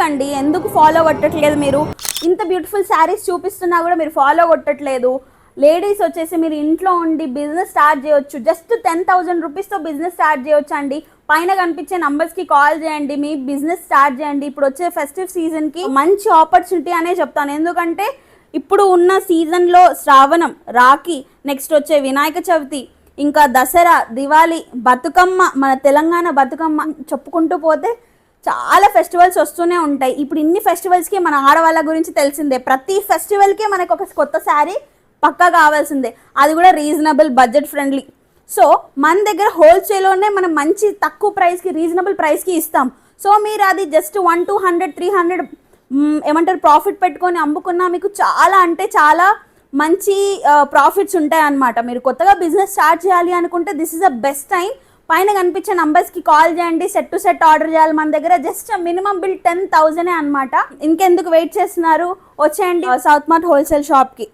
అండి ఎందుకు ఫాలో కొట్టట్లేదు మీరు? ఇంత బ్యూటిఫుల్ శారీస్ చూపిస్తున్నా కూడా మీరు ఫాలో కొట్టట్లేదు. లేడీస్ వచ్చేసి మీరు ఇంట్లో ఉండి బిజినెస్ స్టార్ట్ చేయొచ్చు. జస్ట్ 10,000 రూపీస్తో బిజినెస్ స్టార్ట్ చేయొచ్చు అండి. పైన కనిపించే నంబర్స్కి కాల్ చేయండి, మీ బిజినెస్ స్టార్ట్ చేయండి. ఇప్పుడు వచ్చే ఫెస్టివ్ సీజన్కి మంచి ఆపర్చునిటీ అనే చెప్తాను. ఎందుకంటే ఇప్పుడు ఉన్న సీజన్లో శ్రావణం, రాఖీ, నెక్స్ట్ వచ్చే వినాయక చవితి, ఇంకా దసరా, దివాళీ, బతుకమ్మ, మన తెలంగాణ బతుకమ్మ చెప్పుకుంటూ పోతే చాలా ఫెస్టివల్స్ వస్తూనే ఉంటాయి. ఇప్పుడు ఇన్ని ఫెస్టివల్స్కి మన ఆడవాళ్ళ గురించి తెలిసిందే. ప్రతి ఫెస్టివల్కి మనకు ఒక కొత్త శారీ పక్కా కావాల్సిందే, అది కూడా రీజనబుల్ బడ్జెట్ ఫ్రెండ్లీ. సో మన దగ్గర హోల్సేల్లోనే మనం మంచి తక్కువ ప్రైస్కి రీజనబుల్ ప్రైస్కి ఇస్తాం. సో మీరు అది జస్ట్ 100, 200, 300 ఏమంటారు ప్రాఫిట్ పెట్టుకొని అమ్ముకున్నా మీకు చాలా అంటే చాలా మంచి ప్రాఫిట్స్ ఉంటాయి అన్నమాట. మీరు కొత్తగా బిజినెస్ స్టార్ట్ చేయాలి అనుకుంటే this is the best time. పైన కనిపించే నంబర్స్కి కాల్ చేయండి. సెట్ టు సెట్ ఆర్డర్ చేయాలి. మన దగ్గర జస్ట్ మినిమం బిల్ 10,000 అనమాట. ఇంకెందుకు వెయిట్ చేస్తున్నారు? వచ్చేయండి సౌత్ మార్ట్ హోల్సేల్ షాప్కి.